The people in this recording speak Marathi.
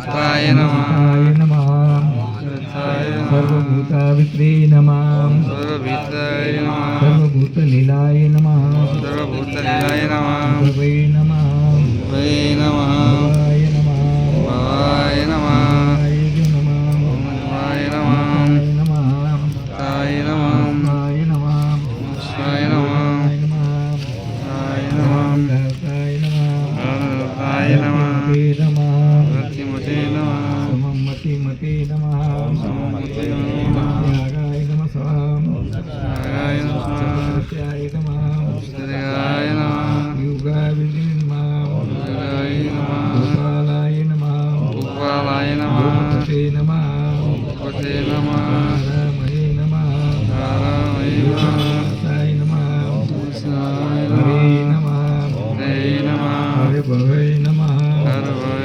शास्त्राय नमः नमः सर्वभूतावित्रे नमः सर्वभूताय नमः सर्वभूतलीलाय नमः सर्वभूतलीलाय नमः भवे नमः वै नमः भवाय नमः भवाय नमः भवाय नमः भवाय नमः भवाय ताय नमः नमः भवाय नमः स्वाय नमः भवाय ताय नमः नमः भवाय नमः ताय नमः ते नमः रतिमते नमः सममतिमते नमः सममते नमः त्यागाय नमः त्यागाय नमः सत्याय नमः सत्याय नमः युगाविदे नमः योगाय नमः गोपालाय नमः गोपालाय नमः गोपते नमः